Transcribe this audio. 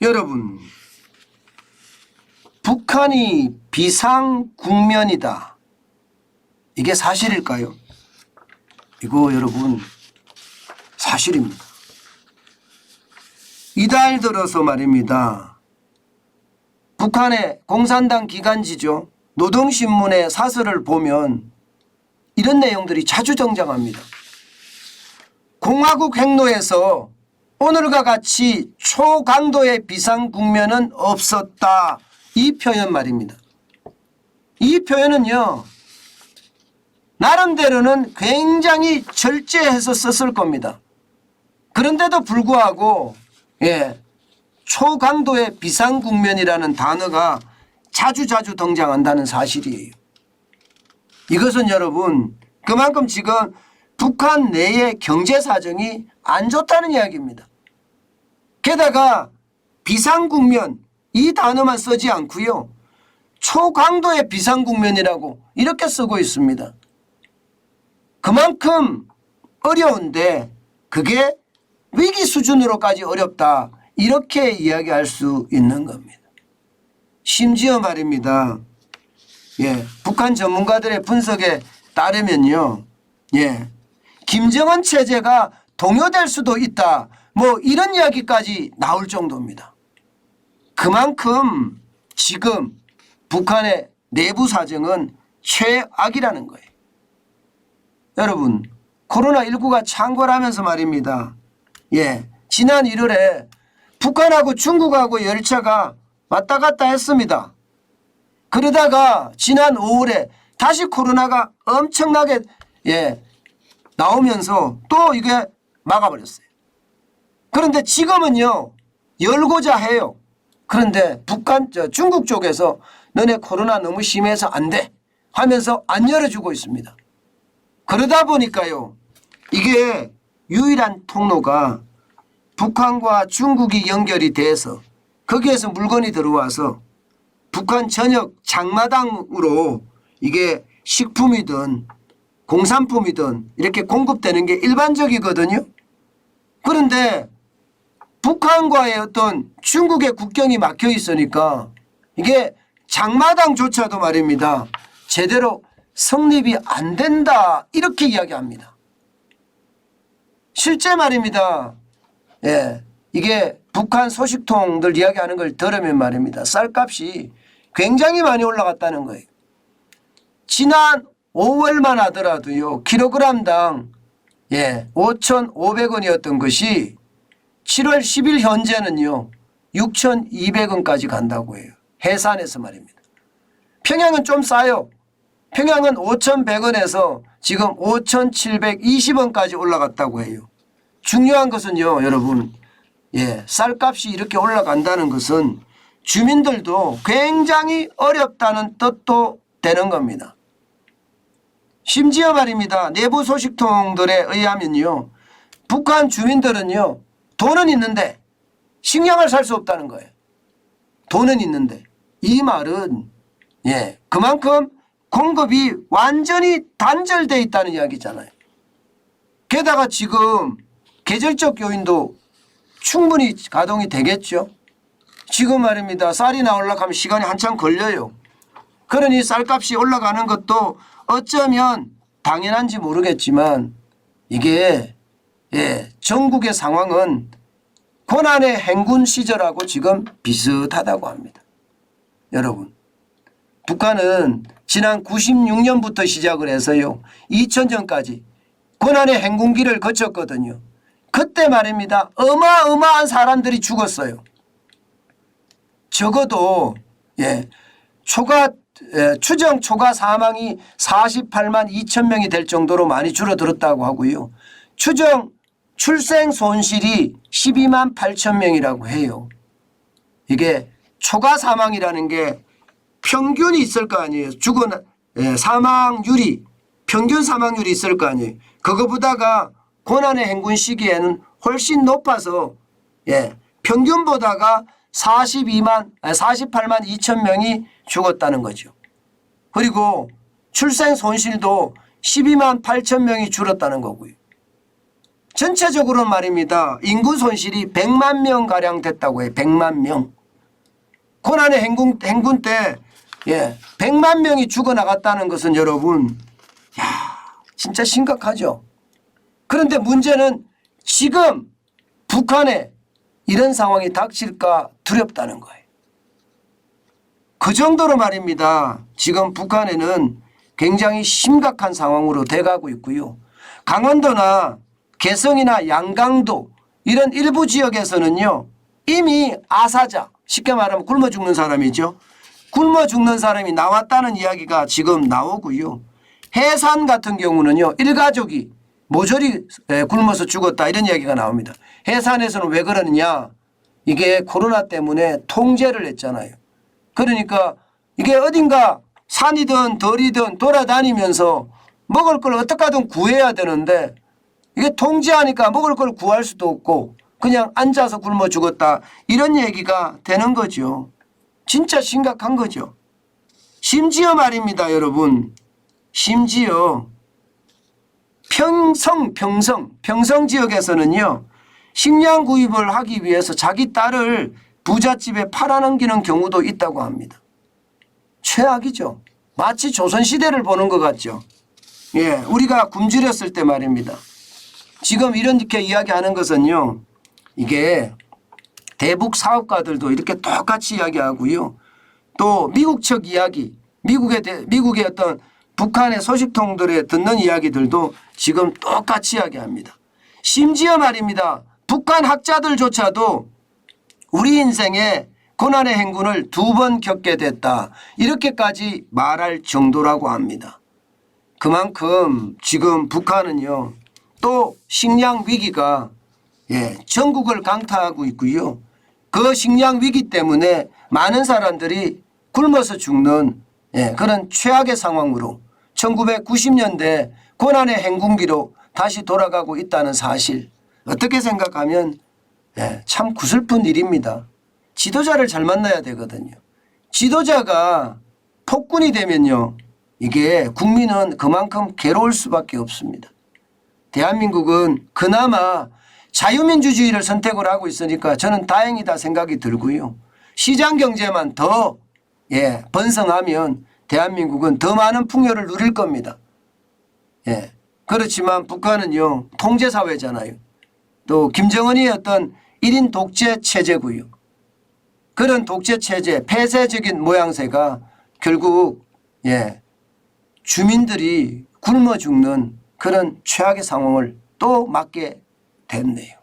여러분, 북한이 비상국면이다. 이게 사실일까요? 이거 여러분 사실입니다. 이달 들어서 말입니다. 북한의 공산당 기간지죠. 노동신문의 사설을 보면 이런 내용들이 자주 등장합니다. 공화국 행로에서 오늘과 같이 초강도의 비상국면은 없었다. 이 표현 말입니다. 이 표현은요, 나름대로는 굉장히 절제해서 썼을 겁니다. 그런데도 불구하고 초강도의 비상국면이라는 단어가 자주 등장한다는 사실이에요. 이것은 여러분 그만큼 지금 북한 내의 경제사정이 안 좋다는 이야기입니다. 게다가 비상국면 이 단어만 쓰지 않고요, 초강도의 비상국면이라고 이렇게 쓰고 있습니다. 그만큼 어려운데 그게 위기 수준으로까지 어렵다, 이렇게 이야기할 수 있는 겁니다. 심지어 말입니다. 북한 전문가들의 분석에 따르면요, 김정은 체제가 동요될 수도 있다, 뭐 이런 이야기까지 나올 정도입니다. 그만큼 지금 북한의 내부 사정은 최악이라는 거예요. 여러분, 코로나19가 창궐하면서 말입니다. 지난 1월에 북한하고 중국하고 열차가 왔다 갔다 했습니다. 그러다가 지난 5월에 다시 코로나가 엄청나게 나오면서 또 이게 막아버렸어요. 그런데 지금은요, 열고자 해요. 그런데 중국 쪽에서 너네 코로나 너무 심해서 안 돼 하면서 안 열어주고 있습니다. 그러다 보니까요, 이게 유일한 통로가 북한과 중국이 연결이 돼서 거기에서 물건이 들어와서 북한 전역 장마당으로 이게 식품이든 공산품이든 이렇게 공급되는 게 일반적이거든요. 그런데 북한과의 어떤 중국의 국경이 막혀 있으니까 이게 장마당조차도 말입니다, 제대로 성립이 안 된다, 이렇게 이야기합니다. 실제 말입니다. 이게 북한 소식통들 이야기하는 걸 들으면 말입니다, 쌀값이 굉장히 많이 올라갔다는 거예요. 지난 5월만 하더라도요, 킬로그램당 5,500원이었던 것이 7월 10일 현재는요 6,200원까지 간다고 해요. 해산에서 말입니다. 평양은 좀 싸요. 평양은 5,100원에서 지금 5,720원까지 올라갔다고 해요. 중요한 것은요, 여러분, 쌀값이 이렇게 올라간다는 것은 주민들도 굉장히 어렵다는 뜻도 되는 겁니다. 심지어 말입니다, 내부 소식통들에 의하면요, 북한 주민들은요, 돈은 있는데 식량을 살 수 없다는 거예요. 돈은 있는데. 이 말은 그만큼 공급이 완전히 단절되어 있다는 이야기잖아요. 게다가 지금 계절적 요인도 충분히 가동이 되겠죠. 지금 말입니다, 쌀이 나오려고 하면 시간이 한참 걸려요. 그러니 쌀값이 올라가는 것도 어쩌면 당연한지 모르겠지만 이게 전국의 상황은 고난의 행군 시절하고 지금 비슷하다고 합니다. 여러분, 북한은 지난 96년부터 시작을 해서요 2000년까지 고난의 행군기를 거쳤거든요. 그때 말입니다, 어마어마한 사람들이 죽었어요. 적어도 추정 초과 사망이 48만 2천 명이 될 정도로 많이 줄어들었다고 하고요. 추정 출생 손실이 12만 8천 명이라고 해요. 이게 초과 사망이라는 게 평균이 있을 거 아니에요. 사망률이, 평균 사망률이 있을 거 아니에요. 그거보다가 고난의 행군 시기에는 훨씬 높아서 평균보다가 48만 2천 명이 죽었다는 거죠. 그리고 출생 손실도 12만 8천 명이 줄었다는 거고요. 전체적으로 말입니다. 인구 손실이 100만 명 가량 됐다고 해요. 100만 명. 고난의 행군 때 100만 명이 죽어나갔다는 것은 여러분 진짜 심각하죠. 그런데 문제는 지금 북한에 이런 상황이 닥칠까 두렵다는 거예요. 그 정도로 말입니다. 지금 북한에는 굉장히 심각한 상황으로 돼가고 있고요. 강원도나 개성이나 양강도 이런 일부 지역에서는요. 이미 아사자 쉽게 말하면 굶어 죽는 사람이죠. 굶어 죽는 사람이 나왔다는 이야기가 지금 나오고요. 해산 같은 경우는요. 일가족이 모조리 굶어서 죽었다 이런 이야기가 나옵니다. 해산에서는 왜 그러느냐. 이게 코로나 때문에 통제를 했잖아요. 그러니까 이게 어딘가 산이든 덜이든 돌아다니면서 먹을 걸 어떻게든 구해야 되는데 이게 통제하니까 먹을 걸 구할 수도 없고 그냥 앉아서 굶어 죽었다 이런 얘기가 되는 거죠. 진짜 심각한 거죠. 심지어 말입니다 여러분. 심지어 평성 지역에서는요. 식량 구입을 하기 위해서 자기 딸을 부잣집에 팔아넘기는 경우도 있다고 합니다. 최악이죠. 마치 조선시대를 보는 것 같죠. 우리가 굶주렸을 때 말입니다. 지금 이렇게 이야기하는 것은요. 이게 대북 사업가들도 이렇게 똑같이 이야기하고요. 또 미국 측 이야기, 미국의 어떤 북한의 소식통들에 듣는 이야기들도 지금 똑같이 이야기합니다. 심지어 말입니다. 북한 학자들조차도 우리 인생에 고난의 행군을 2번 겪게 됐다. 이렇게까지 말할 정도라고 합니다. 그만큼 지금 북한은요. 또 식량 위기가 전국을 강타하고 있고요. 그 식량 위기 때문에 많은 사람들이 굶어서 죽는 그런 최악의 상황으로 1990년대 고난의 행군기로 다시 돌아가고 있다는 사실 어떻게 생각하면 참 구슬픈 일입니다. 지도자를 잘 만나야 되거든요. 지도자가 폭군이 되면요. 이게 국민은 그만큼 괴로울 수밖에 없습니다. 대한민국은 그나마 자유민주주의를 선택을 하고 있으니까 저는 다행이다 생각이 들고요. 시장경제만 더 번성하면 대한민국은 더 많은 풍요를 누릴 겁니다. 그렇지만 북한은요. 통제사회잖아요. 또 김정은이 어떤 1인 독재 체제고요. 그런 독재 체제 폐쇄적인 모양새가 결국 주민들이 굶어 죽는 그런 최악의 상황을 또 맞게 됐네요.